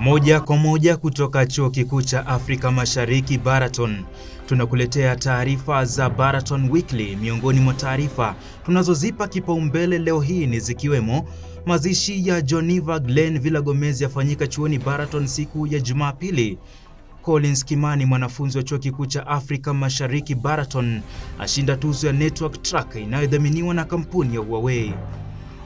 Moja kwa moja kutoka Chuo Kikuu cha Afrika Mashariki Baraton, tunakuletea taarifa za Baraton Weekly. Miongoni mwa taarifa tunazozipa kipaumbele leo hii ni zikiwemo: mazishi ya Joniva Glenn Vilagomez yafanyika chuoni Baraton siku ya Jumapili. Collins Kimani, mwanafunzi wa Chuo Kikuu cha Afrika Mashariki Baraton, ashinda tuzo ya Network Track inayodhaminiwa na kampuni ya Huawei.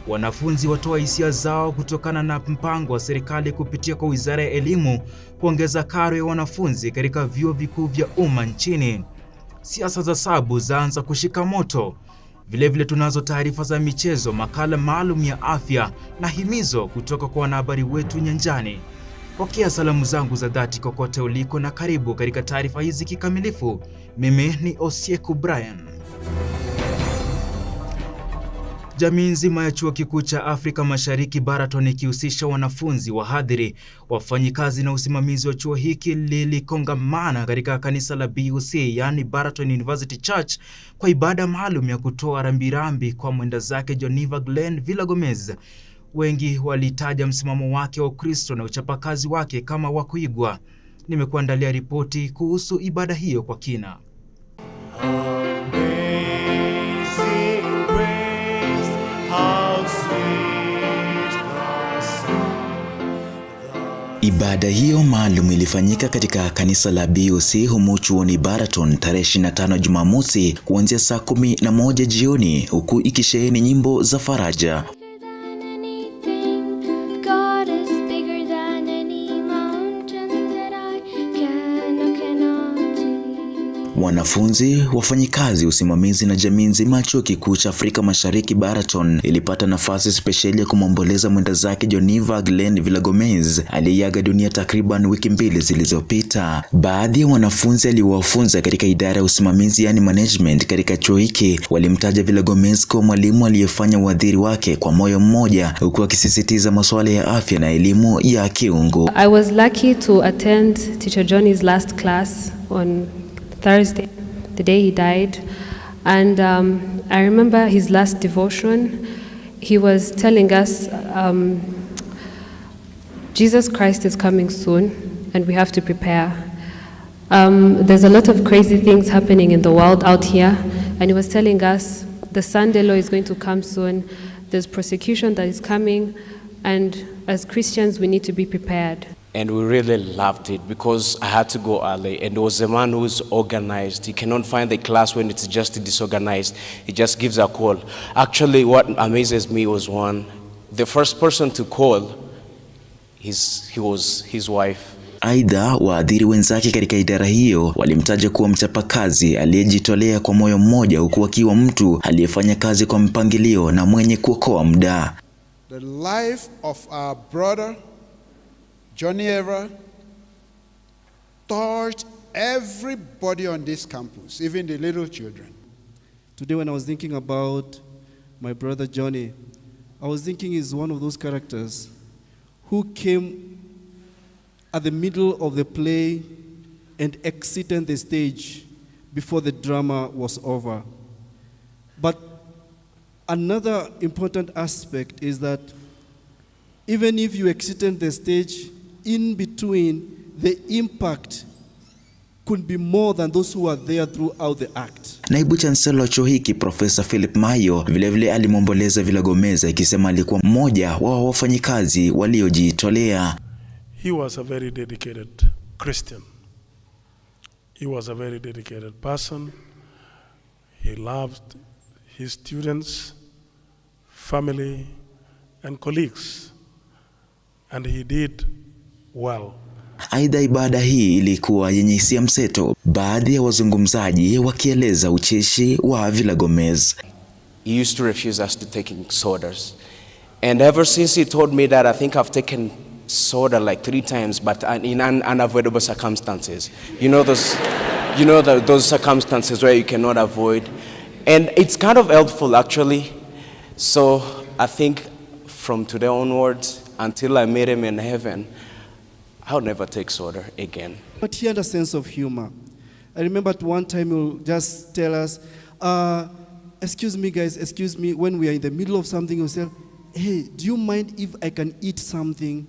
Wanafunzi watoa hisia zao kutokana na mpango wa serikali kupitia kwa Wizara ya Elimu kuongeza karo ya wanafunzi katika vyuo vikuu vya umma nchini. Siasa za sabu zaanza kushika moto. Vilevile tunazo taarifa za michezo, makala maalum ya afya na himizo kutoka kwa wanahabari wetu nyanjani. Pokea salamu zangu za dhati kokote uliko na karibu katika taarifa hizi kikamilifu. Mimi ni Osieku Brian. Jamii nzima ya Chuo Kikuu cha Afrika Mashariki Baraton, ikihusisha wanafunzi, wahadhiri, wafanyikazi na usimamizi wa chuo hiki, lilikongamana katika kanisa la BUC, yani Baraton University Church, kwa ibada maalum ya kutoa rambirambi kwa mwenda zake Joniva Glenn Vilagomez. Wengi walitaja msimamo wake wa Ukristo na uchapakazi wake kama wa kuigwa. Nimekuandalia ripoti kuhusu ibada hiyo kwa kina. Ibada hiyo maalum ilifanyika katika kanisa la BUC humu chuoni Baraton tarehe 25 Jumamosi kuanzia saa 11 jioni, huku ikisheheni nyimbo za faraja. Wanafunzi, wafanyikazi, usimamizi na jamii nzima Chuo Kikuu cha Afrika Mashariki Baraton ilipata nafasi spesheli ya kumwomboleza mwenda zake Joniva Glenn Vilagomez aliyeaga dunia takriban wiki 2 zilizopita. Baadhi ya wanafunzi aliowafunza katika idara ya usimamizi, yani management, katika chuo hiki walimtaja Vilagomez kwa mwalimu aliyefanya uadhiri wake kwa moyo mmoja, huku akisisitiza masuala ya afya na elimu ya kiungu. I was lucky to attend Teacher Johnny's last class on Thursday, the day he died, and I remember his last devotion. He was telling us Jesus Christ is coming soon and we have to prepare. There's a lot of crazy things happening in the world out here, and he was telling us the Sunday law is going to come soon. There's persecution that is coming, and as Christians we need to be prepared. And we really loved it because I had to go early, and there was a man who's organized. He cannot find the class when it's just disorganized. He just gives a call. Actually, what amazes me was the first person to call, he was his wife. Aidha, waadhiri wenzake katika idara hiyo walimtaja kuwa mchapakazi aliyejitolea kwa moyo mmoja, huku akiwa mtu aliyefanya kazi kwa mpangilio na mwenye kuokoa muda. The life of our brother Joniva touched everybody on this campus, even the little children. Today when I was thinking about my brother Johnny, I was thinking he's one of those characters who came at the middle of the play and exited the stage before the drama was over. But another important aspect is that even if you exited the stage, in between, the impact could be more than those who are there throughout the act. Naibu Chancellor wa chuo hiki Professor Mayo vilevile alimwomboleza Vilagomez, akisema alikuwa mmoja wa wafanyikazi waliojitolea. He was a very dedicated Christian. He was a very dedicated person. He loved his students, family, and colleagues, and he did well. Aidha, ibada hii ilikuwa yenye hisia mseto, baadhi ya wazungumzaji wakieleza ucheshi wa Vilagomez. He used to refuse us to taking sodas, and ever since he told me that, I think I've taken soda like 3 times, but in unavoidable circumstances. Those circumstances where you cannot avoid, and it's kind of helpful actually. So I think from today onwards, until I meet him in heaven, I'll never take soda again. But he had a sense of humor. I remember at one time he'll just tell us, excuse me guys, excuse me, when we are in the middle of something, he'll say, hey, do you mind if I can eat something?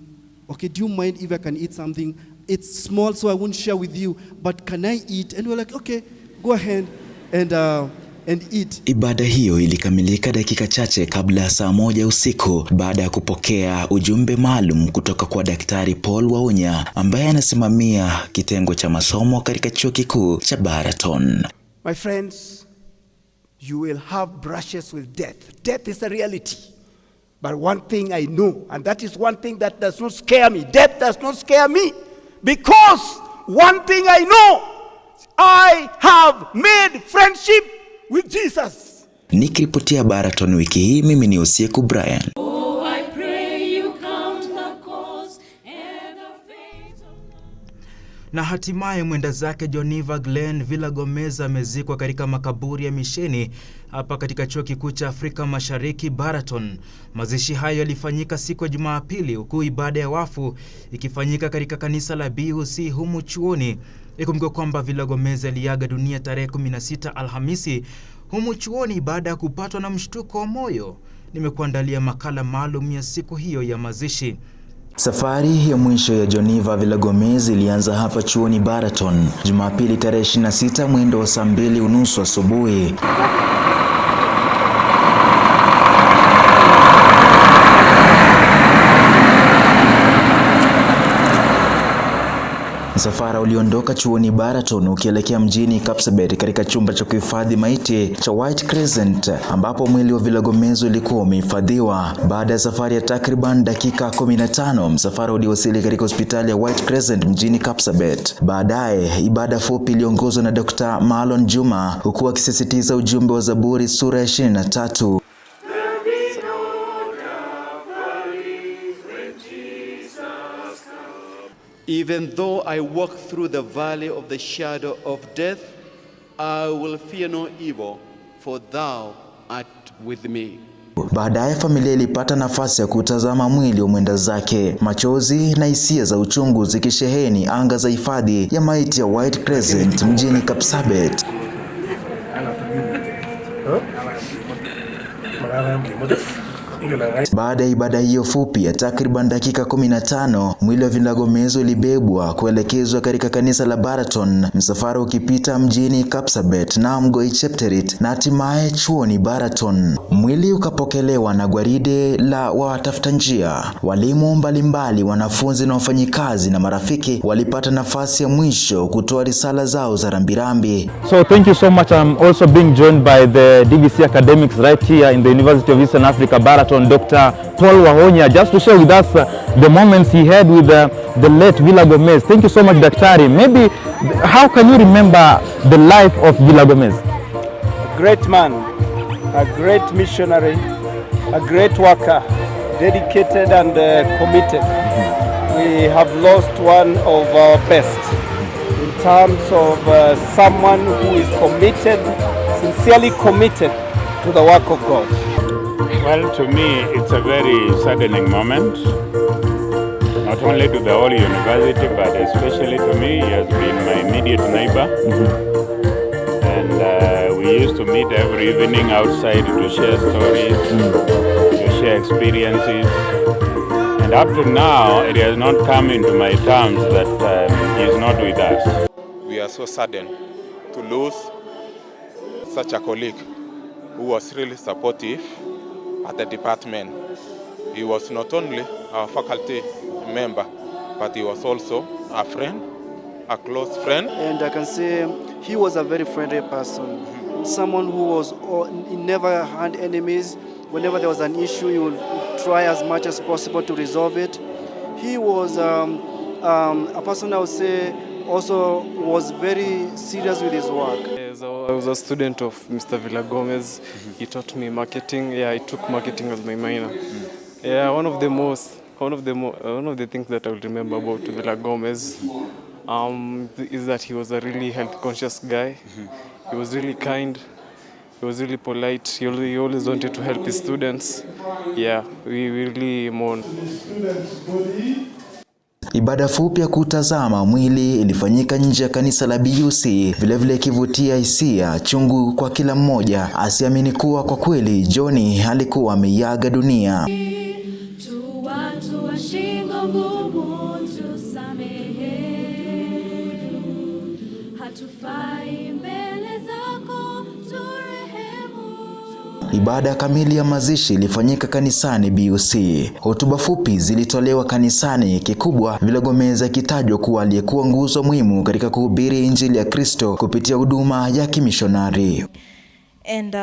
okay, do you mind if I can eat something? It's small, so I won't share with you, but can I eat? And we're like, okay, go ahead and eat. Ibada hiyo ilikamilika dakika chache kabla ya saa 1 usiku baada ya kupokea ujumbe maalum kutoka kwa Daktari Paul Waonya ambaye anasimamia kitengo cha masomo katika chuo kikuu cha Baraton. My friends, you will have brushes with death. Death is a reality. But one thing I know, and that is one thing that does not scare me. Death does not scare me. Because one thing I know, I have made friendship with Jesus. Nikiripotia Baraton wiki hii, mimi ni Usiku Brian. Na hatimaye mwenda zake Joniva Glenn Villa-Gomez amezikwa katika makaburi ya misheni hapa katika chuo kikuu cha Afrika Mashariki Baraton. Mazishi hayo yalifanyika siku ya Jumapili, huku ibada ya wafu ikifanyika katika kanisa la BUC humu chuoni. Ikumbukwe kwamba Villa-Gomez aliaga dunia tarehe 16 Alhamisi humu chuoni baada ya kupatwa na mshtuko wa moyo. Nimekuandalia makala maalum ya siku hiyo ya mazishi. Safari ya mwisho ya Joniva Villa-Gomez ilianza hapa chuoni Baraton Jumapili tarehe 26 mwendo wa saa 2:30 asubuhi. Msafara uliondoka chuoni Baraton ukielekea mjini Kapsabet katika chumba cha kuhifadhi maiti cha White Crescent ambapo mwili wa Villa-Gomez ulikuwa umehifadhiwa. Baada ya safari ya takriban dakika 15, msafara uliwasili katika hospitali ya White Crescent mjini Kapsabet. Baadaye ibada fupi iliongozwa na Dr. Marlon Juma huku akisisitiza ujumbe wa Zaburi sura ya 23. Even though I walk through the valley of the shadow of death, I will fear no evil, for thou art with me. Baadaye familia ilipata nafasi ya kutazama mwili wa mwenda zake, machozi na hisia za uchungu zikisheheni anga za hifadhi ya maiti ya White Crescent mjini Kapsabet. Baada ya ibada hiyo fupi ya takriban dakika 15, mwili wa Villa-Gomez ulibebwa kuelekezwa katika kanisa la Baraton, msafara ukipita mjini Kapsabet na Mgoi Chepterit na hatimaye chuoni Baraton. Mwili ukapokelewa na gwaride la watafuta njia. Walimu mbalimbali, wanafunzi na wafanyikazi na marafiki walipata nafasi ya mwisho kutoa risala zao za rambirambi. So thank you so much. I'm also being joined by the DVC academics right here in the University of Eastern Africa Baraton, Dr. Paul Waonya, just to share with us the moments he had with the late Villa-Gomez. Thank you so much, Daktari. Maybe, how can you remember the life of Villa-Gomez? A great man, a great missionary, a great worker, dedicated and committed. We have lost one of our best in terms of someone who is committed, sincerely committed to the work of God. Well, to me, it's a very saddening moment, not only to the whole university, but especially to me. He has been my immediate neighbor. And we used to meet every evening outside to share stories, to share experiences. And up to now, it has not come into my terms that he is not with us. We are so saddened to lose such a colleague who was really supportive at the department. He was not only our faculty member, but he was also a friend, a close friend. And I can say he was a very friendly person. Someone who was, he never had enemies. Whenever there was an issue, he would try as much as possible to resolve it. He was a person, I would say, also was very serious with his work. Yes, I was a student of Mr. Villa-Gomez. He taught me marketing. Yeah, I took marketing as my minor. Yeah, one of the things that I will remember about Villa-Gomez is that he was a really health-conscious guy. He was really kind. He was really polite. He always wanted to help his students. Yeah, we really mourn. Ibada fupi ya kutazama mwili ilifanyika nje ya kanisa la BUC, vilevile ikivutia hisia chungu kwa kila mmoja asiamini kuwa kwa kweli Johnny alikuwa ameiaga dunia. watu wa shingo ngumu tusamehe, hatufai mbele zako turehemu. Ibada kamili ya mazishi ilifanyika kanisani BUC. Hotuba fupi zilitolewa kanisani, kikubwa Vilagomez akitajwa kuwa aliyekuwa nguzo muhimu katika kuhubiri Injili ya Kristo kupitia huduma ya kimishonari. And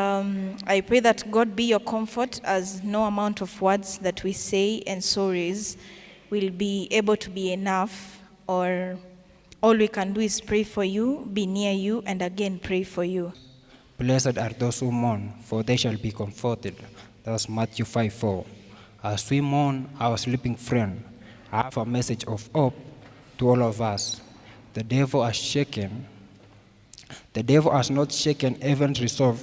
I pray that God be your comfort, as no amount of words that we say and sorries will be able to be enough, or all we can do is pray for you, be near you, and again pray for you. Blessed are those who mourn, for they shall be comforted. That's Matthew 5:4. As we mourn our sleeping friend, I have a message of hope to all of us. The devil has not shaken heaven's resolve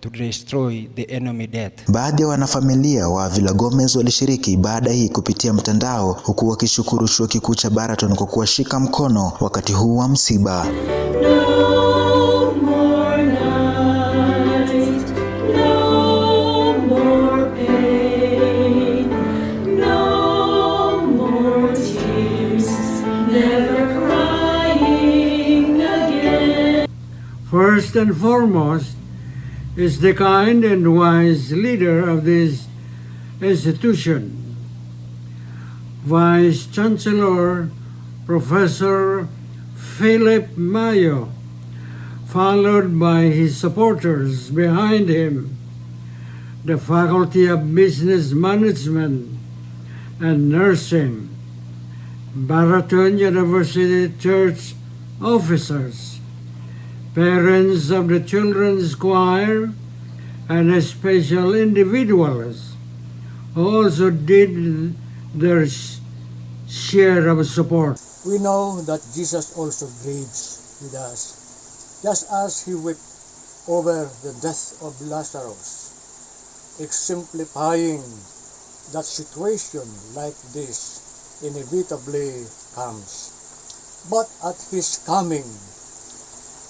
to destroy the enemy death. Baadhi ya wanafamilia wa Vilagomez walishiriki ibada hii kupitia mtandao, huku wakishukuru chuo kikuu cha Baraton kwa kuwashika mkono wakati huu wa msiba. No more night, no more pain, no more tears, never crying again. First and foremost is the kind and wise leader of this institution, Vice Chancellor Professor Philip Mayo, followed by his supporters behind him, the Faculty of Business Management and Nursing, Baraton University Church officers, parents of the children's choir, and special individuals who also did their share of support. We know that Jesus also grieves with us, just as he wept over the death of Lazarus, exemplifying that situation like this inevitably comes. But at his coming,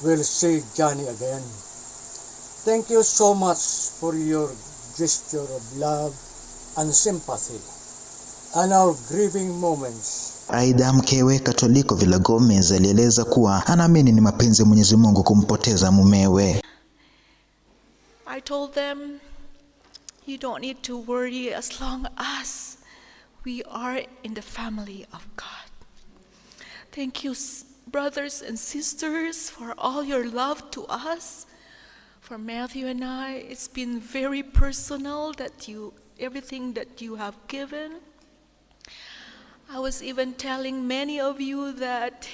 we'll see Johnny again. Thank you so much for your gesture of love and sympathy and our grieving moments. Aidha, mkewe Katoliko Vilagomez alieleza kuwa anaamini ni mapenzi ya Mwenyezi Mungu kumpoteza mumewe. I told them, you don't need to worry as long as we are in the family of God. Thank you, brothers and sisters, for all your love to us. For Matthew and I, it's been very personal that everything that you have given. I was even telling many of you that,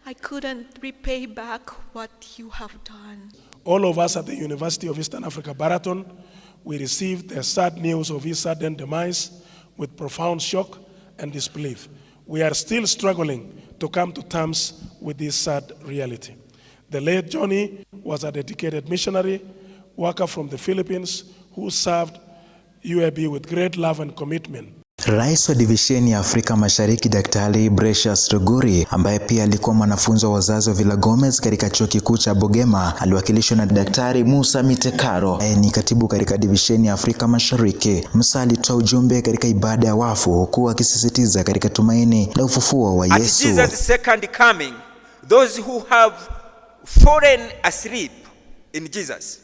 I couldn't repay back what you have done. All of us at the University of Eastern Africa, Baraton, we received the sad news of his sudden demise with profound shock and disbelief. We are still struggling to come to terms with this sad reality. The late Johnny was a dedicated missionary worker from the Philippines who served UAB with great love and commitment. Rais wa divisheni ya Afrika Mashariki Daktari Precious Ruguri, ambaye pia alikuwa mwanafunzi wa wazazi wa Vilagomez katika chuo kikuu cha Bogema, aliwakilishwa na Daktari Musa Mitekaro, ni katibu katika divisheni ya Afrika Mashariki. Musa alitoa ujumbe katika ibada ya wafu, huku akisisitiza katika tumaini la ufufuo wa Yesu. At Jesus' second coming, those who have fallen asleep in Jesus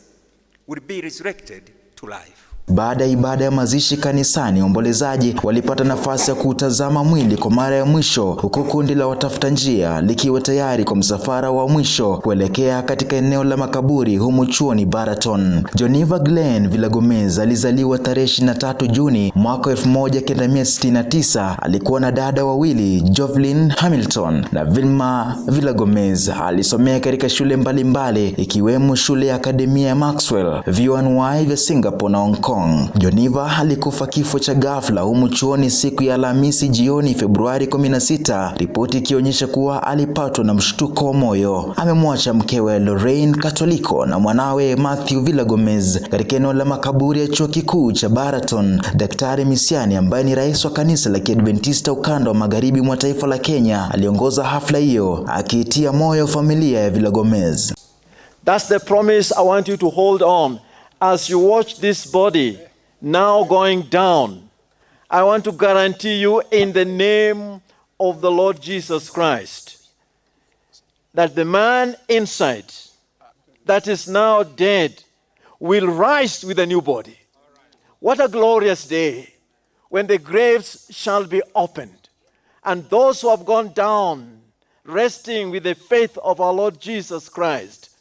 will be resurrected to life. Baada ya ibada ya mazishi kanisani, waombolezaji walipata nafasi ya kutazama mwili kwa mara ya mwisho, huku kundi la watafuta njia likiwa tayari kwa msafara wa mwisho kuelekea katika eneo la makaburi humu chuoni Baraton. Geneva Glenn Vilagomez alizaliwa tarehe 23 Juni mwaka 1969. Alikuwa na dada wawili, Jovelyn Hamilton na Vilma Vilagomez. Alisomea katika shule mbalimbali ikiwemo shule ya Akademia ya Maxwell, VNY vya Singapore na Hong Kong. Geneva alikufa kifo cha ghafla humu chuoni siku ya Alhamisi jioni Februari 16, ripoti ikionyesha kuwa alipatwa na mshtuko wa moyo. Amemwacha mkewe Lorraine Katoliko na mwanawe Matthew Vilagomez katika eneo la makaburi ya chuo kikuu cha Baraton. Daktari Misiani, ambaye ni rais wa kanisa la Kiadventista ukanda wa magharibi mwa taifa la Kenya, aliongoza hafla hiyo akiitia moyo familia ya Vilagomez. That's the promise I want you to hold on. As you watch this body now going down, I want to guarantee you in the name of the Lord Jesus Christ that the man inside that is now dead will rise with a new body. What a glorious day when the graves shall be opened and those who have gone down resting with the faith of our Lord Jesus Christ,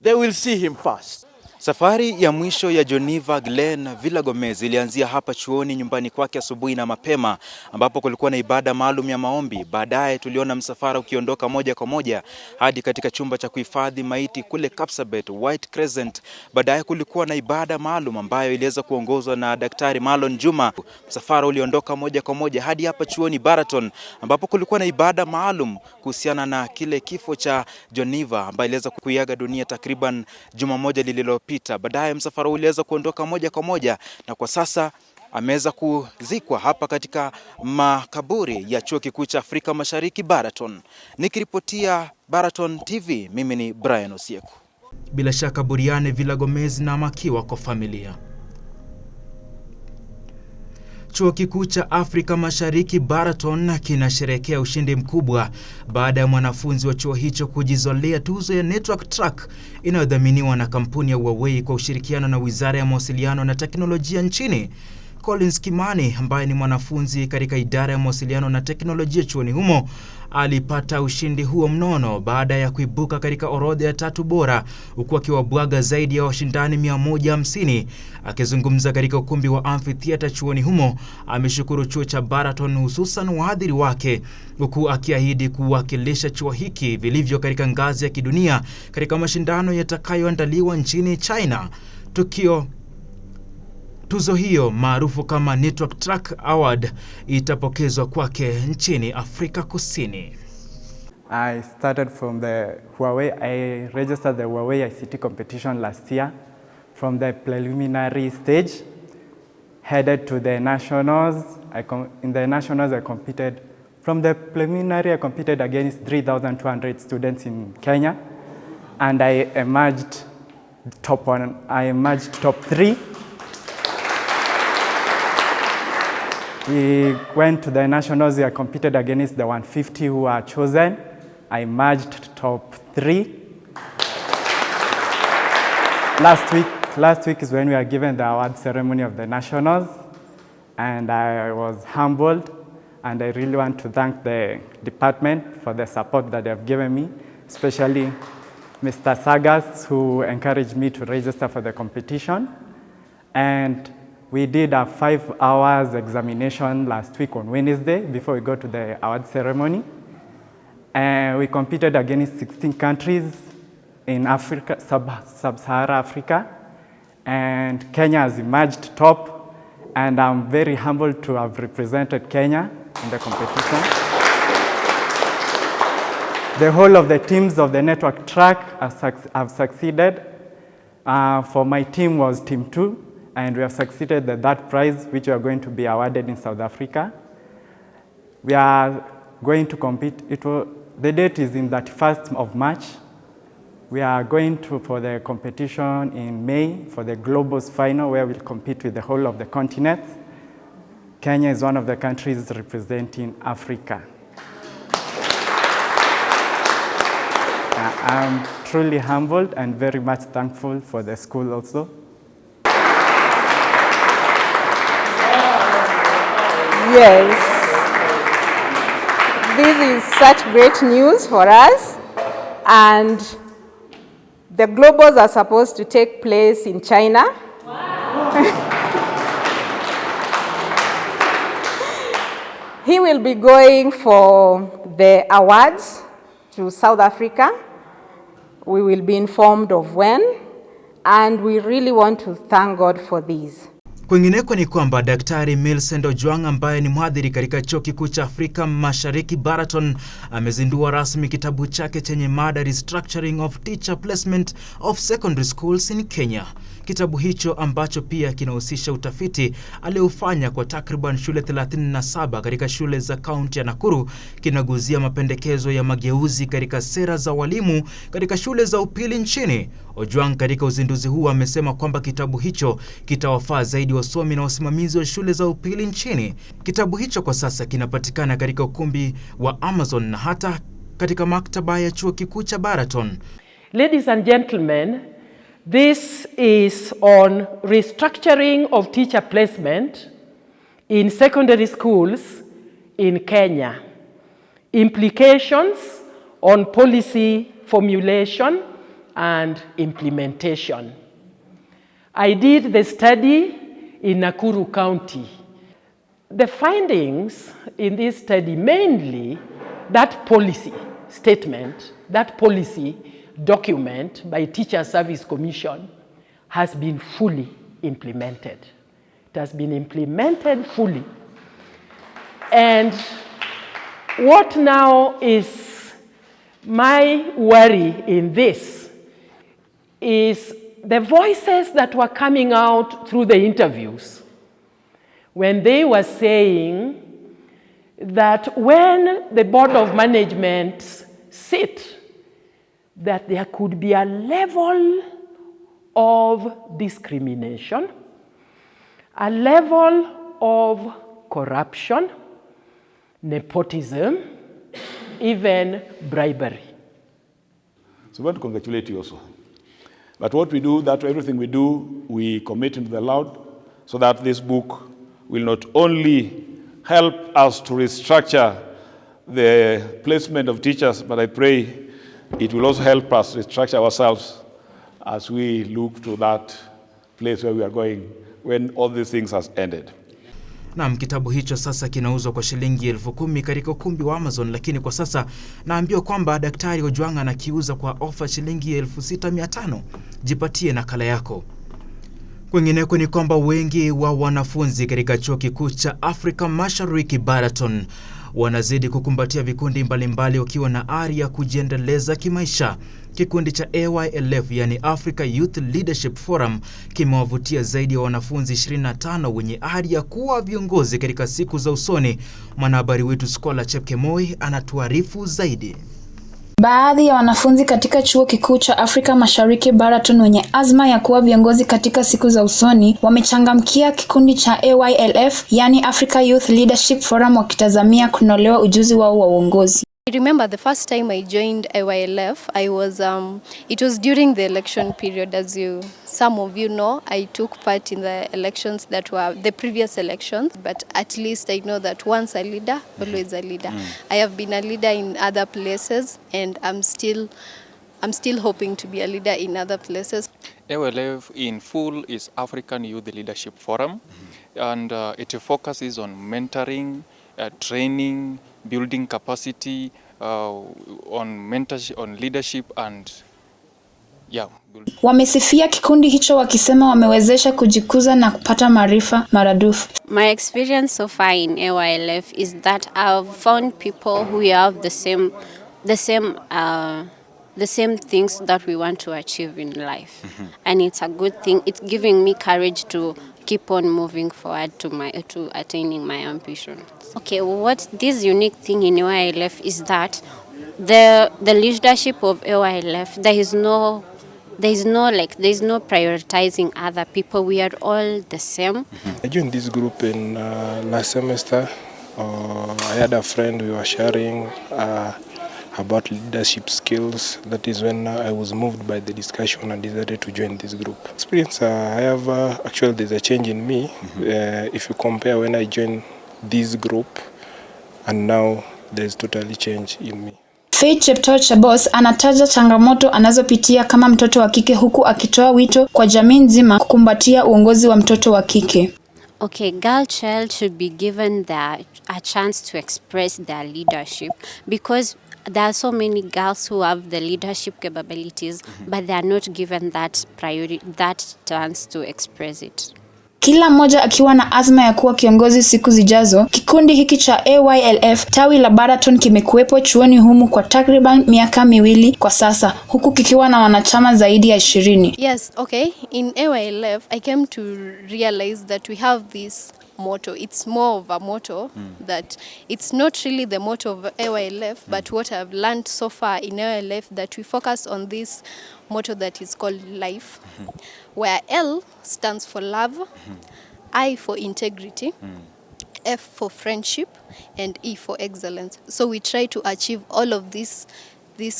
they will see him first. Safari ya mwisho ya Geneva Glen Villagomez ilianzia hapa chuoni nyumbani kwake asubuhi na mapema, ambapo kulikuwa na ibada maalum ya maombi. Baadaye tuliona msafara ukiondoka moja kwa moja hadi katika chumba cha kuhifadhi maiti kule Kapsabet, White Crescent. Baadaye kulikuwa na ibada maalum ambayo iliweza kuongozwa na Daktari Marlon Juma. Msafara uliondoka moja kwa moja hadi hapa chuoni Baraton, ambapo kulikuwa na ibada maalum kuhusiana na kile kifo cha Geneva ambaye iliweza kuiaga dunia takriban juma moja lililopita. Baadaye msafara uliweza kuondoka moja kwa moja na kwa sasa ameweza kuzikwa hapa katika makaburi ya Chuo Kikuu cha Afrika Mashariki Baraton. Nikiripotia Baraton TV, mimi ni Brian Osieku. Bila shaka buriane Villagomez na makiwa kwa familia. Chuo Kikuu cha Afrika Mashariki Baraton kinasherehekea ushindi mkubwa baada ya mwanafunzi wa chuo hicho kujizolea tuzo ya Network Track inayodhaminiwa na kampuni ya Huawei kwa ushirikiano na Wizara ya Mawasiliano na Teknolojia nchini. Collins Kimani ambaye ni mwanafunzi katika idara ya mawasiliano na teknolojia chuoni humo alipata ushindi huo mnono baada ya kuibuka katika orodha ya 3 bora, huku akiwabwaga zaidi ya washindani 150. Akizungumza katika ukumbi wa amphitheater chuoni humo, ameshukuru chuo cha Baraton hususan wahadhiri wake, huku akiahidi kuwakilisha chuo hiki vilivyo katika ngazi ya kidunia katika mashindano yatakayoandaliwa nchini China. Tuzo hiyo maarufu kama Network Track Award itapokezwa kwake nchini Afrika Kusini. I started from the Huawei. I registered the Huawei ICT competition last year from the preliminary stage, headed to the nationals. In the nationals I competed. From the preliminary I competed against 3,200 students in Kenya, and I emerged top 3. We went to the nationals. I competed against the 150 who were chosen. I emerged top 3. Last week is when we were given the award ceremony of the nationals, and I was humbled, and I really want to thank the department for the support that they have given me, especially Mr. Sagas, who encouraged me to register for the competition. And we did a 5 hours examination last week on Wednesday before we go to the award ceremony. And we competed against 16 countries in Africa, sub-Saharan Africa. And Kenya has emerged top. And I'm very humbled to have represented Kenya in the competition. The whole of the teams of the Network Track have succeeded. For my team was Team 2. And we have succeeded at that prize, which we are going to be awarded in South Africa. We are going to compete. The date is in the 31st of March. We are going for the competition in May for the Globals final, where we'll compete with the whole of the continent. Kenya is one of the countries representing Africa. I'm truly humbled and very much thankful for the school also. Yes, this is such great news for us, and the Globals are supposed to take place in China. Wow. He will be going for the awards to South Africa. We will be informed of when, and we really want to thank God for this. Kwingineko ni kwamba Daktari Millicent Ojwang ambaye ni mhadhiri katika Chuo Kikuu cha Afrika Mashariki Baraton amezindua rasmi kitabu chake chenye mada Restructuring of Teacher Placement of Secondary Schools in Kenya. Kitabu hicho ambacho pia kinahusisha utafiti aliofanya kwa takriban shule 37 katika shule za kaunti ya Nakuru kinaguzia mapendekezo ya mageuzi katika sera za walimu katika shule za upili nchini. Ojwang katika uzinduzi huu amesema kwamba kitabu hicho kitawafaa zaidi wasomi na wasimamizi wa shule za upili nchini. Kitabu hicho kwa sasa kinapatikana katika ukumbi wa Amazon na hata katika maktaba ya chuo kikuu cha Baraton. Ladies and gentlemen, this is on restructuring of teacher placement in secondary schools in Kenya. Implications on policy formulation and implementation. I did the study in Nakuru County. The findings in this study, mainly that policy statement, that policy document by Teacher Service Commission has been fully implemented. It has been implemented fully. And what now is my worry in this is the voices that were coming out through the interviews when they were saying that when the board of management sit, that there could be a level of discrimination, a level of corruption, nepotism, even bribery. So I want to congratulate you also. But what we do, that everything we do, we commit into the Lord so that this book will not only help us to restructure the placement of teachers, but I pray it will also help us restructure ourselves as we look to that place where we are going when all these things has ended. Naam, kitabu hicho sasa kinauzwa kwa shilingi 10,000 katika ukumbi wa Amazon, lakini kwa sasa naambiwa kwamba Daktari Ojwang anakiuza kwa ofa shilingi 6,500. Jipatie nakala yako. Kwingineko ni kwamba wengi wa wanafunzi katika chuo kikuu cha Afrika Mashariki Baraton wanazidi kukumbatia vikundi mbalimbali wakiwa na ari ya kujiendeleza kimaisha. Kikundi cha AYLF yani Africa Youth Leadership Forum kimewavutia zaidi ya wanafunzi 25 wenye ari ya kuwa viongozi katika siku za usoni. Mwanahabari wetu Scholar Chepkemoi anatuarifu zaidi. Baadhi ya wanafunzi katika chuo kikuu cha Afrika Mashariki Baraton wenye azma ya kuwa viongozi katika siku za usoni wamechangamkia kikundi cha AYLF yani Africa Youth Leadership Forum wakitazamia kunolewa ujuzi wao wa uongozi. I remember the first time I joined AYLF, it was during the election period. As some of you know, I took part in the elections that were the previous elections, but at least I know that once a leader, always a leader. I have been a leader in other places, and I'm still hoping to be a leader in other places. AYLF in full is African Youth Leadership Forum, and it focuses on mentoring, training, building capacity, on mentorship, on leadership, and Wamesifia kikundi hicho wakisema wamewezesha kujikuza na kupata maarifa maradufu. My experience so far in AYLF is that I've found people who have the same things that we want to achieve in life. And it's a good thing. It's giving me courage to keep on moving forward to attaining my ambitions. Okay, what this unique thing in AYLF is that the leadership of AYLF, there is no prioritizing other people. We are all the same. I joined this group in last semester. I had a friend, we were sharing about leadership skills. That is when I was moved by the discussion and decided to join this group. Experience I have, actually there's a change in me. If you compare when I joined this group and now there's totally change in me. Faith Cheptoo Chabos anataja changamoto anazopitia kama mtoto wa kike huku akitoa wito kwa jamii nzima kukumbatia uongozi wa mtoto wa kike. Okay, girl child should be given a chance to express their leadership because there are so many girls who have the leadership capabilities, but they are not given that chance to express it. kila mmoja akiwa na azma ya kuwa kiongozi siku zijazo. Kikundi hiki cha AYLF tawi la Baraton kimekuwepo chuoni humu kwa takriban miaka miwili kwa sasa, huku kikiwa na wanachama zaidi ya 20. Yes, okay. In AYLF, I came to realize that we have this motto. It's more of a motto that it's not really the motto of AYLF, but what I've learned so far in AYLF that we focus on this motto that is called life, where L stands for love, I for integrity, F for friendship, and E for excellence. So we try to achieve all of these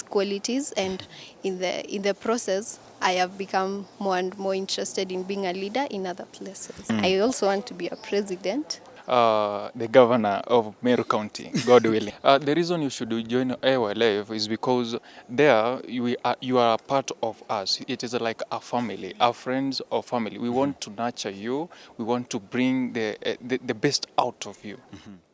qualities, and in the process I have become more and more interested in being a leader in other places. I also want to be a president. The governor of Mayo County, God willing. The reason you should join AYLF is because there you are a part of us. It is like a family, our friends or family. We want to nurture you. We want to bring the best out of you.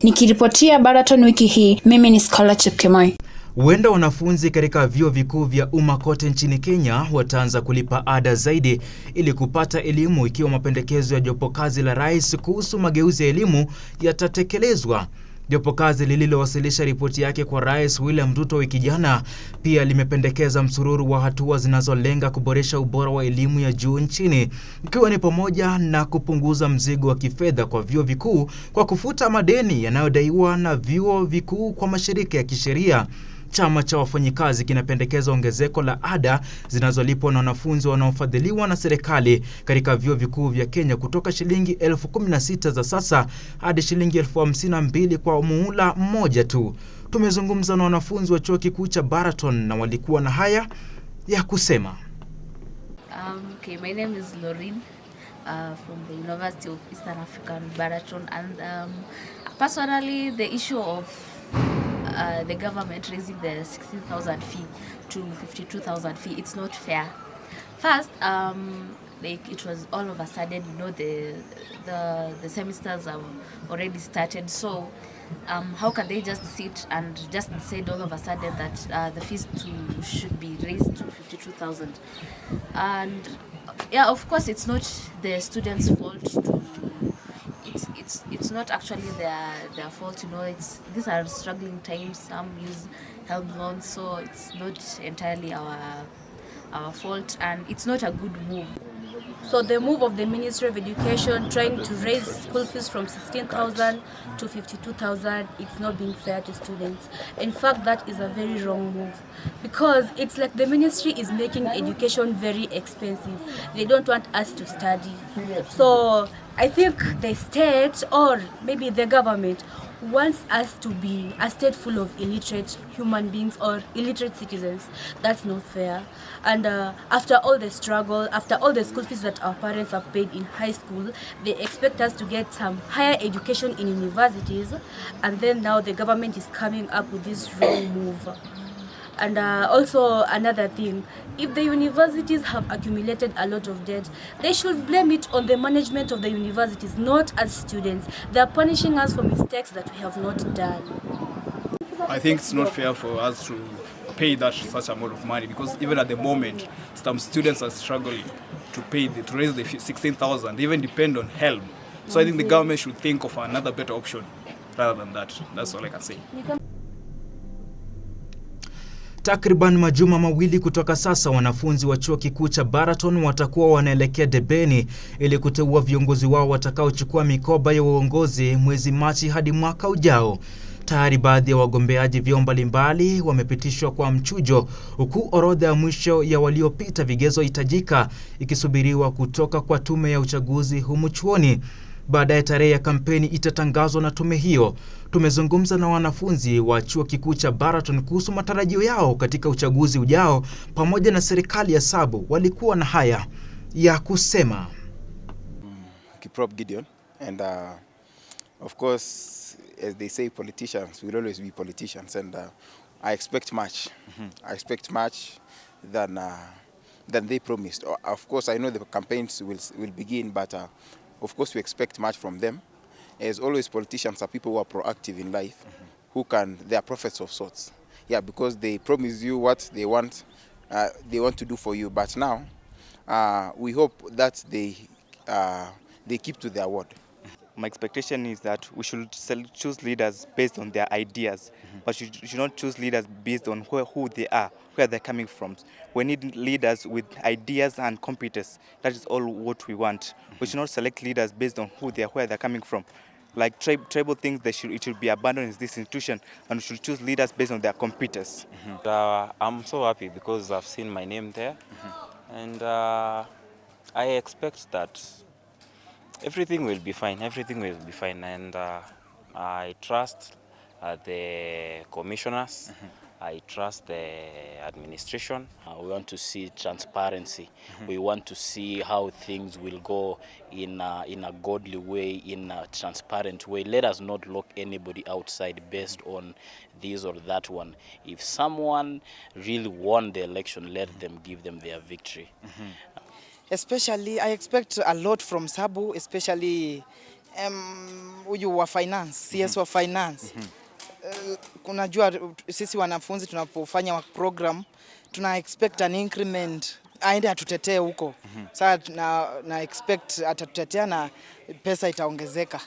Nikiripotia Baraton wiki hii, mimi ni Scholar Chepkemoi. Huenda wanafunzi katika vyuo vikuu vya umma kote nchini Kenya wataanza kulipa ada zaidi ili kupata elimu ikiwa mapendekezo ya jopo kazi la rais kuhusu mageuzi ya elimu yatatekelezwa. Jopo kazi lililowasilisha ripoti yake kwa Rais William Ruto wiki jana pia limependekeza msururu wa hatua zinazolenga kuboresha ubora wa elimu ya juu nchini, ikiwa ni pamoja na kupunguza mzigo wa kifedha kwa vyuo vikuu kwa kufuta madeni yanayodaiwa na vyuo vikuu kwa mashirika ya kisheria. Chama cha wafanyikazi kinapendekeza ongezeko la ada zinazolipwa na wanafunzi wanaofadhiliwa na serikali katika vyuo vikuu vya Kenya kutoka shilingi 16,000 za sasa hadi shilingi 52,000 kwa muhula mmoja tu. Tumezungumza na wanafunzi wa chuo kikuu cha Baraton na walikuwa na haya ya kusema. Okay, my name is Lauren from the University of Eastern African Baraton, and personally the issue of the government raising the 16,000 fee to 52,000 fee, it's not fair. First, like it was all of a sudden, you know, the semesters have already started, so how can they just sit and just decide all of a sudden that the fees should be raised to 52,000? And yeah, of course, it's not the students' fault. It's not actually their fault, you know. These are struggling times. Some use help loans, so it's not entirely our fault, and it's not a good move. So the move of the Ministry of Education trying to raise school fees from 16,000 to 52,000, it's not being fair to students. In fact, that is a very wrong move, because it's like the ministry is making education very expensive. They don't want us to study. So I think the state, or maybe the government, wants us to be a state full of illiterate human beings or illiterate citizens. That's not fair. And after all the struggle, after all the school fees that our parents have paid in high school, they expect us to get some higher education in universities, and then now the government is coming up with this wrong move. And also another thing, if the universities have accumulated a lot of debt, they should blame it on the management of the universities, not as students. They are punishing us for mistakes that we have not done. I think it's not fair for us to pay such amount of money, because even at the moment, some students are struggling to raise the 16,000, they even depend on help. So I think the government should think of another better option rather than that. That's all I can say. Takriban majuma mawili kutoka sasa, wanafunzi wa chuo kikuu cha Baraton watakuwa wanaelekea debeni ili kuteua viongozi wao watakaochukua mikoba ya uongozi mwezi Machi hadi mwaka ujao. Tayari baadhi ya wagombeaji vyeo mbalimbali wamepitishwa kwa mchujo, huku orodha ya mwisho ya waliopita vigezo hitajika ikisubiriwa kutoka kwa tume ya uchaguzi humu chuoni. Baadaye tarehe ya kampeni itatangazwa na tume hiyo. Tumezungumza na wanafunzi wa chuo kikuu cha Baraton kuhusu matarajio yao katika uchaguzi ujao pamoja na serikali ya Sabo. Walikuwa na haya ya kusema. Kiprop Gideon, and of course, as they say, politicians will always be politicians, and I expect much. I expect much than they promised. Of course, I know the campaigns will begin, but of course, we expect much from them. As always, politicians are people who are proactive in life, they are prophets of sorts. Yeah, because they promise you what they want to do for you. But now, we hope that they they keep to their word. My expectation is that we should choose leaders based on their ideas, but you should not choose leaders based on who they are, where they're coming from. We need leaders with ideas and competence. That is all what we want. We should not select leaders based on who they are, where they're coming from. Like tribal things, it should be abandoned in this institution, and we should choose leaders based on their competence. I'm so happy because I've seen my name there, and I expect that everything will be fine. Everything will be fine, and I trust the commissioners. I trust the administration. We want to see transparency. We want to see how things will go in a godly way, in a transparent way. Let us not lock anybody outside based on this or that one. If someone really won the election, let them give them their victory. Especially, I expect a lot from Sabu, especially huyu wa finance, CS wa finance. Kunajua sisi wanafunzi tunapofanya program, tuna expect an increment, aende atutetee huko. Sasa na expect atatutetea na pesa itaongezeka.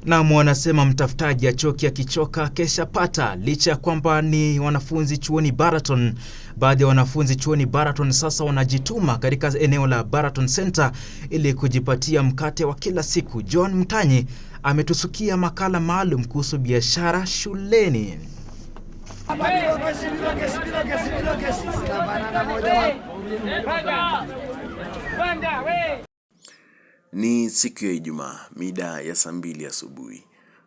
Naam, wanasema mtafutaji achoki akichoka kesha pata. Licha ya kwamba ni wanafunzi chuoni Baraton, baadhi ya wanafunzi chuoni Baraton sasa wanajituma katika eneo la Baraton Center ili kujipatia mkate wa kila siku. John Mtanyi ametusukia makala maalum kuhusu biashara shuleni. Ni siku ya Ijumaa, mida ya saa 2 asubuhi.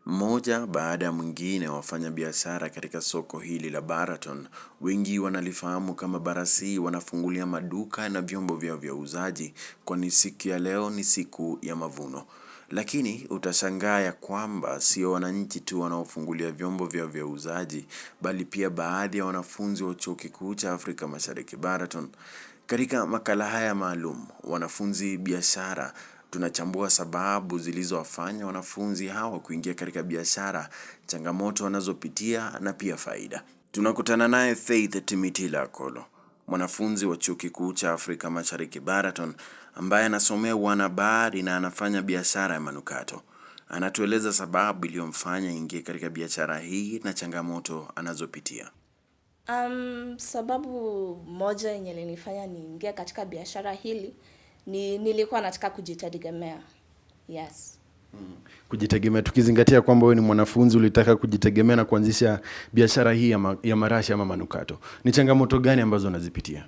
Mmoja baada ya mwingine wafanya biashara katika soko hili la Baraton, wengi wanalifahamu kama Barasi, wanafungulia maduka na vyombo vyao vya uuzaji, kwani siku ya leo ni siku ya mavuno. Lakini utashangaa ya kwamba sio wananchi tu wanaofungulia vyombo vyao vya uuzaji, bali pia baadhi ya wanafunzi wa Chuo Kikuu cha Afrika Mashariki Baraton. Katika makala haya maalum, wanafunzi biashara, tunachambua sababu zilizowafanya wanafunzi hawa kuingia katika biashara, changamoto wanazopitia na pia faida. Tunakutana naye Faith Timitila Kolo, mwanafunzi wa Chuo Kikuu cha Afrika Mashariki Baraton, ambaye anasomea wanahabari na anafanya biashara ya manukato. Anatueleza sababu iliyomfanya ingie katika biashara hii na changamoto anazopitia. Sababu moja yenye ilinifanya niingie katika biashara hili ni nilikuwa nataka kujitegemea. Yes. Kujitegemea, tukizingatia kwamba wewe ni mwanafunzi ulitaka kujitegemea na kuanzisha biashara hii ya marashi ama manukato. Ni changamoto gani ambazo unazipitia?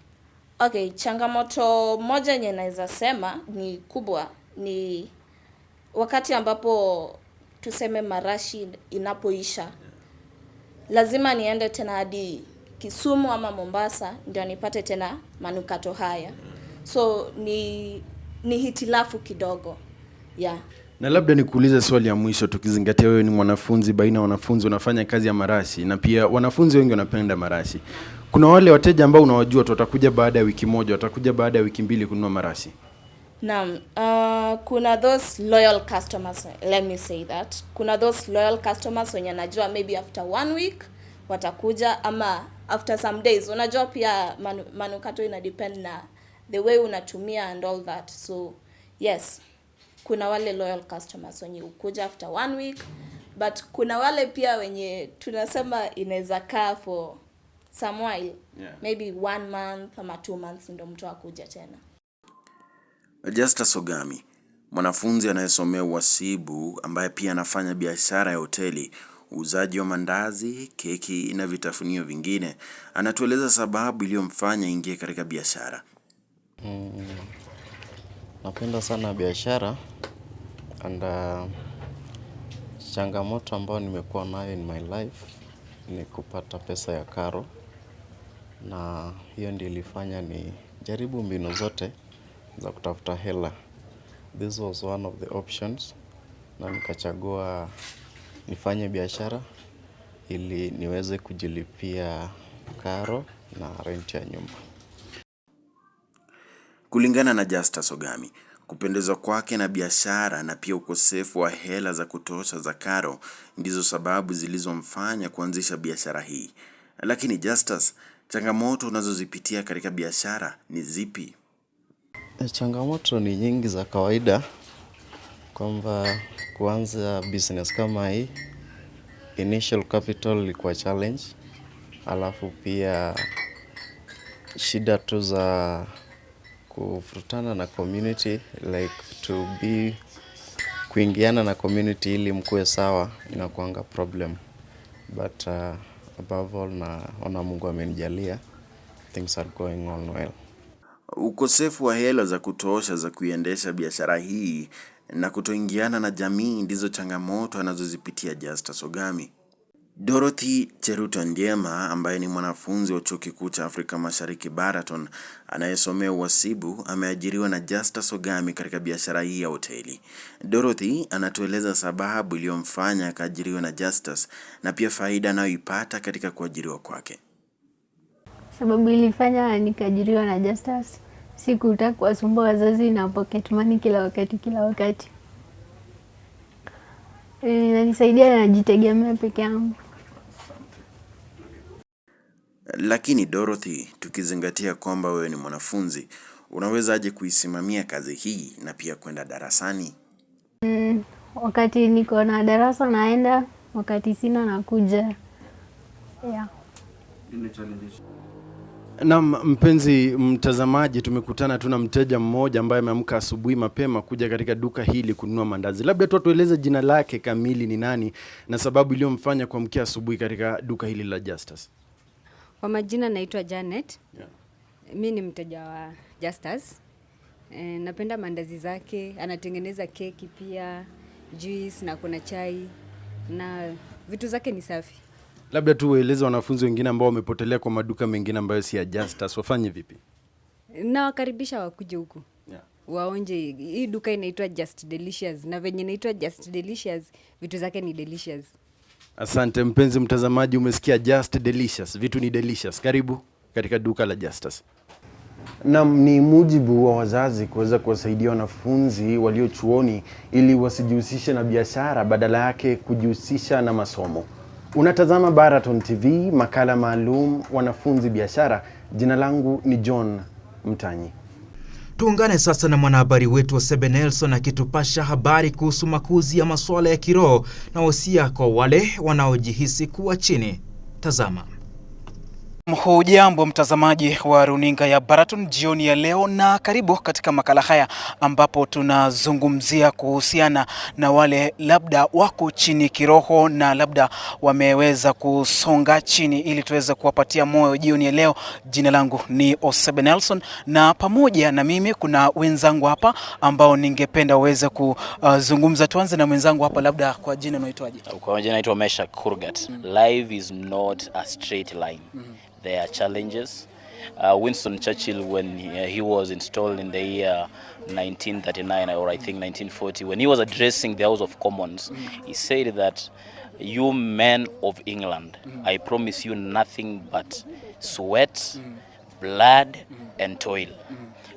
Okay, changamoto moja yenye naweza sema ni kubwa ni wakati ambapo tuseme marashi inapoisha. Lazima niende tena hadi Kisumu ama Mombasa ndio nipate tena manukato haya. So ni hitilafu kidogo. Yeah. Na labda nikuulize swali ya mwisho, tukizingatia wewe ni mwanafunzi, baina wanafunzi unafanya kazi ya marashi na pia wanafunzi wengi wanapenda marashi. Kuna wale wateja ambao unawajua watakuja baada ya wiki moja, watakuja baada ya wiki mbili kununua marashi. Naam, kuna those loyal customers, let me say that. Kuna those loyal customers wenye najua maybe after 1 week watakuja ama after some days. Unajua pia manukato ina depend na the way unatumia and all that. So yes, kuna wale loyal customers wenye ukuja after 1 week, but kuna wale pia wenye tunasema inaweza kaa for some while, maybe 1 month ama 2 months ndio mtu akuja tena. Justa Sogami, mwanafunzi anayesomea uhasibu ambaye pia anafanya biashara ya hoteli, uuzaji wa mandazi, keki na vitafunio vingine, anatueleza sababu iliyomfanya ingie katika biashara. Napenda sana biashara and changamoto ambayo nimekuwa nayo in my life ni kupata pesa ya karo, na hiyo ndio ilifanya ni jaribu mbinu zote za kutafuta hela. This was one of the options, na nikachagua nifanye biashara ili niweze kujilipia karo na rent ya nyumba. Kulingana na Justa Sogami, kupendezwa kwake na biashara na pia ukosefu wa hela za kutosha za karo ndizo sababu zilizomfanya kuanzisha biashara hii. Lakini Justus, changamoto unazozipitia katika biashara ni zipi? Changamoto ni nyingi za kawaida, kwamba kuanza business kama hii, initial capital ilikuwa challenge, alafu pia shida tu za kufurutana na community, like to be kuingiana na community ili mkue sawa inakuanga problem, but above all naona Mungu amenijalia, things are going on well. Ukosefu wa hela za kutosha za kuiendesha biashara hii na kutoingiana na jamii ndizo changamoto anazozipitia Justus Ogami. Dorothy Cheruto Ndiema ambaye ni mwanafunzi wa Chuo Kikuu cha Afrika Mashariki Baraton anayesomea uhasibu ameajiriwa na Justus Ogami katika biashara hii ya hoteli. Dorothy anatueleza sababu iliyomfanya akaajiriwa na Justus na pia faida anayoipata katika kuajiriwa kwake. Sababu ilifanya nikaajiriwa na Justus, sikutaka kuwasumbua wazazi na pocket money kila wakati. Inanisaidia najitegemea peke yangu. Lakini Dorothy, tukizingatia kwamba wewe ni mwanafunzi, unawezaje kuisimamia kazi hii na pia kwenda darasani? Wakati niko na darasa naenda, wakati sina nakuja. Yeah. Na mpenzi mtazamaji, tumekutana tuna mteja mmoja ambaye ameamka asubuhi mapema kuja katika duka hili kununua mandazi. Labda tu tueleze jina lake kamili ni nani na sababu iliyomfanya kuamkia asubuhi katika duka hili la Justus. Kwa majina naitwa Janet. Yeah. Mimi ni mteja wa Justus. Napenda mandazi zake, anatengeneza keki pia, juice na kuna chai na vitu zake ni safi. Labda tu ueleze wanafunzi wengine ambao wamepotelea kwa maduka mengine ambayo si ya Justus wafanye vipi? Na wakaribisha wakuje huku. Yeah. Waonje hii duka inaitwa Just Delicious na venye inaitwa Just Delicious vitu zake ni delicious. Asante mpenzi mtazamaji, umesikia Just Delicious, vitu ni delicious. Karibu katika duka la Justus. Naam, ni mujibu wa wazazi kuweza kuwasaidia wanafunzi walio chuoni ili wasijihusishe na biashara, badala yake kujihusisha na masomo. Unatazama Baraton TV, makala maalum wanafunzi biashara. Jina langu ni John Mtanyi. Tuungane sasa na mwanahabari wetu Sebe Nelson akitupasha habari kuhusu makuzi ya masuala ya kiroho na wasia kwa wale wanaojihisi kuwa chini. Tazama. Hujambo mtazamaji wa runinga ya Baraton jioni ya leo, na karibu katika makala haya ambapo tunazungumzia kuhusiana na wale labda wako chini kiroho na labda wameweza kusonga chini ili tuweze kuwapatia moyo jioni ya leo. Jina langu ni Osebe Nelson na pamoja na mimi kuna wenzangu hapa ambao ningependa uweze kuzungumza. Tuanze na mwenzangu hapa, labda kwa jina unaitwaje? Kwa jina naitwa Mesha Kurgat. Life is not a straight line. There are challenges. Winston Churchill, when he was installed in the year 1939 or I think 1940, when he was addressing the House of Commons, he said that, "You men of England, I promise you nothing but sweat, blood and toil.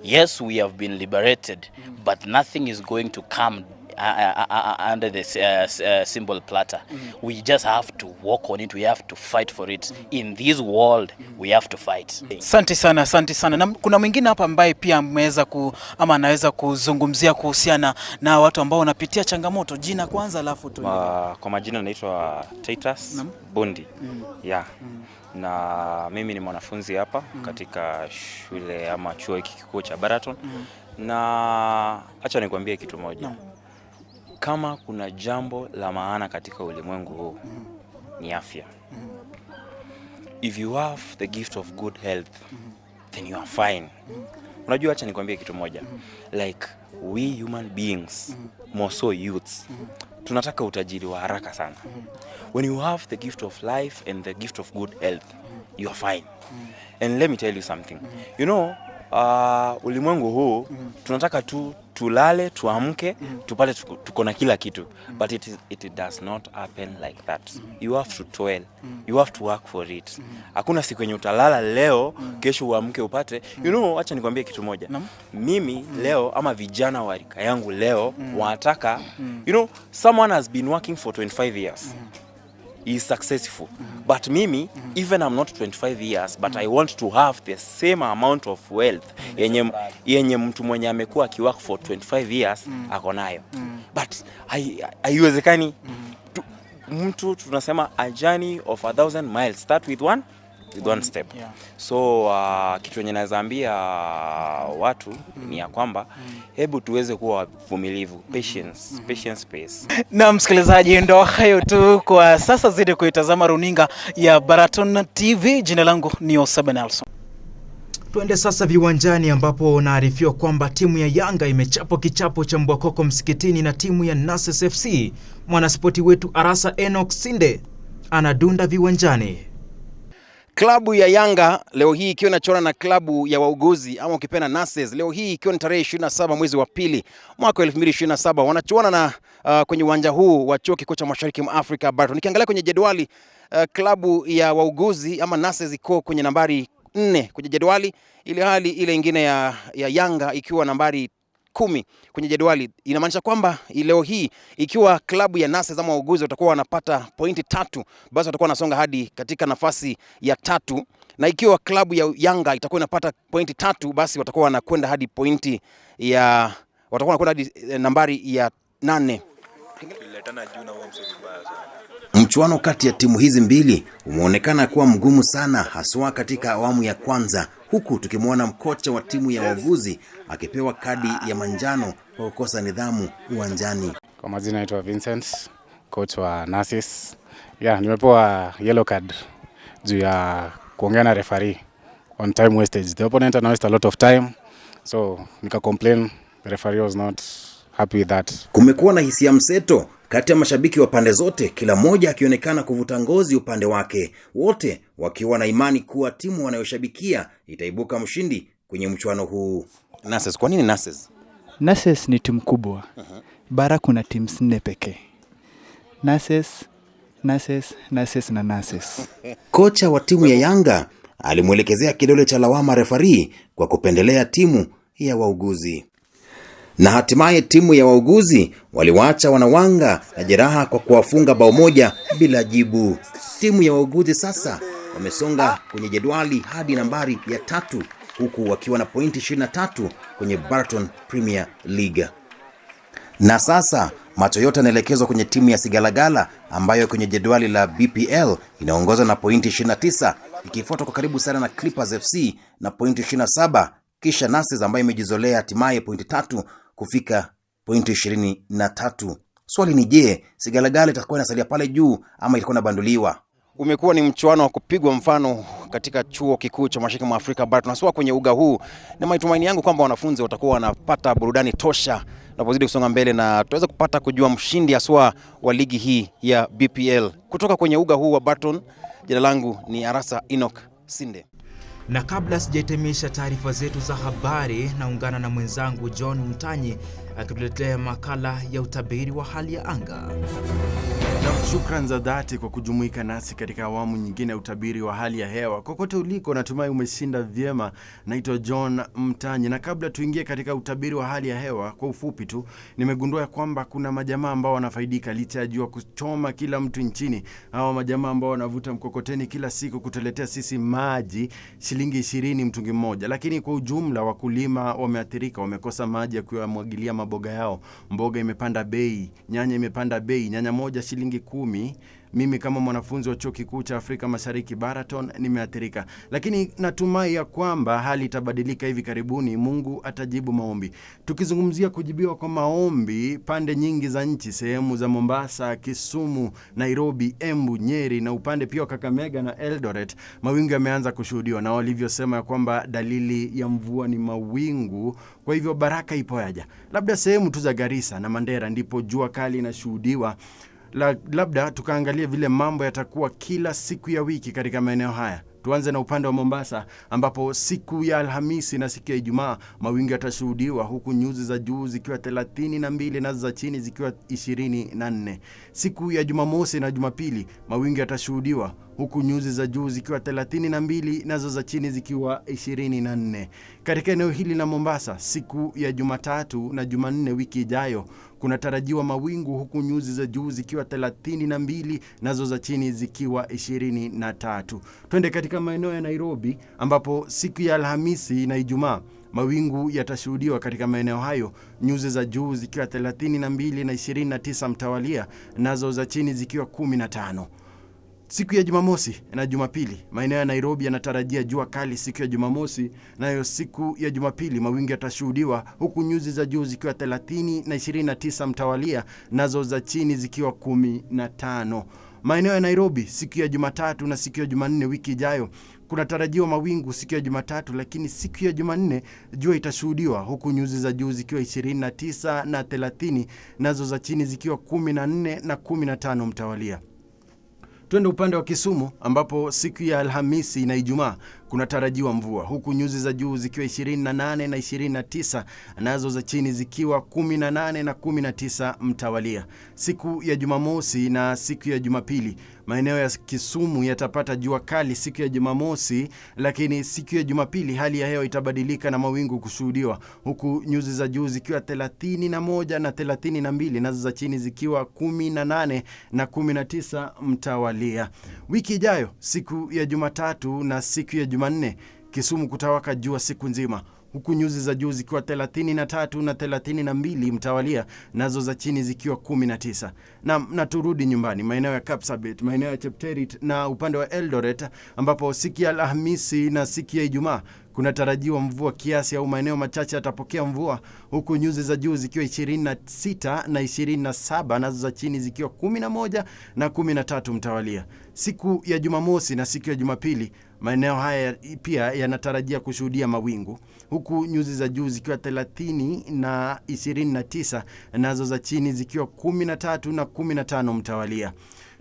Yes, we have been liberated, but nothing is going to come under the symbol platter. We just have to walk on it. We have to fight for it. In this world, we have to fight." Asante sana. Na kuna mwingine hapa ambaye pia ameweza ama anaweza kuzungumzia kuhusiana na watu ambao wanapitia changamoto. Jina kwanza alafu tu. Kwa majina naitwa Titus Bondi. Yeah. Na mimi ni mwanafunzi hapa katika shule ama chuo kikuu cha Baraton. Na acha nikwambie kitu moja. Kama kuna jambo la maana katika ulimwengu huu ni afya. If you have the gift of good health, then you are fine. Unajua, acha nikwambie kitu moja. Like we human beings, more so youths, tunataka utajiri wa haraka sana. When you have the gift of life and the gift of good health, you are fine. And let me tell you something. You know, ulimwengu huu tunataka tu tulale, tuamke, tupate tuko na kila kitu. But it does not happen like that. You have to toil. You have to work for it. Hakuna siku yenye utalala leo, kesho uamke upate. You know, acha nikwambie kitu moja. Mimi leo ama vijana wa rika yangu leo wanataka, you know, someone has been working for 25 years. is successful. But mimi, even I'm not 25 years, but I want to have the same amount of wealth yenye mtu mwenye amekuwa akiwork for 25 years ako nayo. But haiwezekani. Mtu tunasema a journey of 1,000 miles start with one step. So kitu yenye nazaambia watu ni ya kwamba hebu tuweze kuwa wavumilivu, patience space. Na msikilizaji, ndo hayo tu kwa sasa. Zidi kuitazama runinga ya Baraton TV. Jina langu ni Osaba Nelson. Tuende sasa viwanjani ambapo naarifiwa kwamba timu ya Yanga imechapwa kichapo cha Mbwakoko Msikitini na timu ya Nases FC. Mwanaspoti wetu Arasa Enoch Sinde anadunda viwanjani. Klabu ya Yanga leo hii ikiwa inachora na klabu ya Wauguzi ama ukipenda Nases, leo hii ikiwa ni tarehe 27 mwezi wa pili mwaka 2027 wanachuana na kwenye uwanja huu wa Chuo Kikuu cha Mashariki mwa Afrika Baraton. Nikiangalia kwenye jedwali klabu ya Wauguzi ama Nases iko kwenye nambari 4 kwenye jedwali, ile hali ile nyingine ya Yanga ikiwa nambari 10 kwenye jedwali. Inamaanisha kwamba leo hii ikiwa klabu ya Nases ama Wauguzi watakuwa wanapata pointi 3, basi watakuwa wanasonga hadi katika nafasi ya 3, na ikiwa klabu ya Yanga itakuwa inapata pointi 3, basi watakuwa wanakwenda hadi pointi ya hadi nambari ya 8. Mchuano kati ya timu hizi mbili umeonekana kuwa mgumu sana, haswa katika awamu ya kwanza, huku tukimwona mkocha wa timu ya Wauguzi akipewa kadi ya manjano kwa kukosa nidhamu uwanjani. Kwa majina naitwa Vincent, coach wa Nases. Nimepewa yellow card juu ya kuongea na referee on time wastage. The opponent had wasted a lot of time, so nika complain. The referee was not happy with that. Kumekuwa na hisia mseto kati ya mashabiki wa pande zote, kila mmoja akionekana kuvuta ngozi upande wake, wote wakiwa na imani kuwa timu wanayoshabikia itaibuka mshindi kwenye mchuano huu. Nases, kwa nini Nases? Nases ni timu kubwa. Bara kuna timu 4 pekee. Nases na Nases. Kocha wa timu ya Yanga alimwelekezea kidole cha lawama referee kwa kupendelea timu ya Wauguzi. Na hatimaye timu ya Wauguzi waliwaacha wanawanga na jeraha kwa kuwafunga bao moja bila jibu. Timu ya Wauguzi sasa wamesonga kwenye jedwali hadi nambari ya 3, huku wakiwa na pointi 23 kwenye Baraton Premier League. Na sasa macho yote yanaelekezwa kwenye timu ya Sigalagala ambayo kwenye jedwali la BPL inaongozwa na pointi 29, ikifuatwa kwa karibu sana na Clippers FC na pointi 27, kisha Nases ambayo imejizolea hatimaye pointi 3 kufika pointi 23. Swali ni je, Sigalagala itakuwa inasalia pale juu ama itakuwa inabanduliwa? Umekuwa ni mchuano wa kupigwa mfano katika Chuo Kikuu cha Mashariki mwa Afrika Baraton. Tunasua kwenye uga huu, na matumaini yangu kwamba wanafunzi watakuwa wanapata burudani tosha tunapozidi kusonga mbele na tuweze kupata kujua mshindi aswa wa ligi hii ya BPL. Kutoka kwenye uga huu wa Baraton, jina langu ni Arasa Enoch Sinde. Na kabla sijahitimisha taarifa zetu za habari, naungana na mwenzangu John Mtanyi akituletea makala ya utabiri wa hali ya anga. Shukran za dhati kwa kujumuika nasi katika awamu nyingine ya utabiri wa hali ya hewa. Kokote uliko, natumai umeshinda vyema. Naitwa John Mtanyi, na kabla tuingie katika utabiri wa hali ya hewa, kwa ufupi tu, nimegundua kwamba kuna majamaa ambao wanafaidika licha ya jua kuchoma kila mtu nchini. Hawa majamaa ambao wanavuta mkokoteni kila siku kutuletea sisi maji shilingi 20 mtungi mmoja, lakini kwa ujumla wakulima wameathirika, wamekosa maji ya kumwagilia maboga yao. Mboga imepanda bei, nyanya imepanda bei, nyanya moja shilingi 10. Mimi kama mwanafunzi wa Chuo Kikuu cha Afrika Mashariki Baraton nimeathirika, lakini natumai ya kwamba hali itabadilika hivi karibuni. Mungu atajibu maombi. Tukizungumzia kujibiwa kwa maombi, pande nyingi za nchi, sehemu za Mombasa, Kisumu, Nairobi, Embu, Nyeri na upande pia Kakamega na Eldoret, mawingu yameanza kushuhudiwa, na walivyosema ya kwamba dalili ya mvua ni mawingu. Kwa hivyo baraka ipo yaja. Labda sehemu tu za Garissa na Mandera ndipo jua kali inashuhudiwa. Labda tukaangalia vile mambo yatakuwa kila siku ya wiki katika maeneo haya. Tuanze na upande wa Mombasa ambapo siku ya Alhamisi na siku ya Ijumaa mawingu yatashuhudiwa, huku nyuzi za juu zikiwa 32 na za chini zikiwa 24. Siku ya Jumamosi na Jumapili mawingu yatashuhudiwa, huku nyuzi za juu zikiwa 32 nazo za chini zikiwa 24. Katika eneo hili la Mombasa, siku ya Jumatatu na Jumanne wiki ijayo kunatarajiwa mawingu, huku nyuzi za juu zikiwa 32 nazo za chini zikiwa 23. Twende katika maeneo ya Nairobi, ambapo siku ya Alhamisi na Ijumaa mawingu yatashuhudiwa katika maeneo hayo, nyuzi za juu zikiwa 32 na 29 mtawalia, nazo za chini zikiwa 15. Siku ya Jumamosi na Jumapili, maeneo ya Nairobi yanatarajia jua kali siku ya Jumamosi, nayo siku ya Jumapili mawingu yatashuhudiwa, huku nyuzi za juu zikiwa 30 na 29 mtawalia, nazo za chini zikiwa 15. Maeneo ya Nairobi siku ya Jumatatu na siku ya Jumanne wiki ijayo kunatarajiwa mawingu siku ya Jumatatu, lakini siku ya Jumanne jua itashuhudiwa, huku nyuzi za juu zikiwa 29 na 30, nazo za chini zikiwa 14 na 15 mtawalia. Twende upande wa Kisumu, ambapo siku ya Alhamisi na Ijumaa kunatarajiwa mvua, huku nyuzi za juu zikiwa 28 na 29, nazo za chini zikiwa 18 na 19 mtawalia. Siku ya Jumamosi na siku ya Jumapili maeneo ya Kisumu yatapata jua kali siku ya Jumamosi, lakini siku ya Jumapili hali ya hewa itabadilika na mawingu kushuhudiwa, huku nyuzi za juu zikiwa 31 na 32, nazo za chini zikiwa 18 na 19 mtawalia. Wiki ijayo siku ya Jumatatu na siku ya Jumanne Kisumu kutawaka jua siku nzima, huku nyuzi za juu zikiwa 33 na 32 mtawalia, nazo za chini zikiwa 19. Na turudi nyumbani, maeneo ya Kapsabet, maeneo ya Chepterit na upande wa Eldoret, ambapo siku ya Alhamisi na siku ya Ijumaa kunatarajiwa mvua kiasi au maeneo machache yatapokea mvua, huku nyuzi za juu zikiwa 26 na 27, nazo za chini zikiwa 11 na 13 mtawalia. Siku ya Jumamosi na siku ya Jumapili maeneo haya pia yanatarajia kushuhudia mawingu, huku nyuzi za juu zikiwa 30 na 29, nazo za chini zikiwa 13 na 15 mtawalia.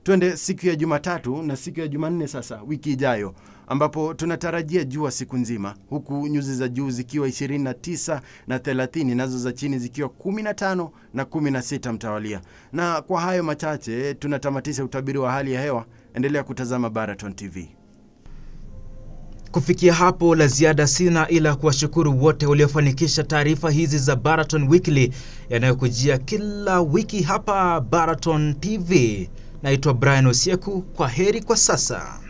Twende siku ya Jumatatu na siku ya Jumanne sasa wiki ijayo, ambapo tunatarajia jua siku nzima, huku nyuzi za juu zikiwa 29 na 30, nazo za chini zikiwa 15 na 16 mtawalia. Na kwa hayo machache tunatamatisha utabiri wa hali ya hewa. Endelea kutazama Baraton TV. Kufikia hapo la ziada sina ila kuwashukuru wote waliofanikisha taarifa hizi za Baraton Weekly yanayokujia kila wiki hapa Baraton TV. Naitwa Brian Osieku, kwa heri kwa sasa.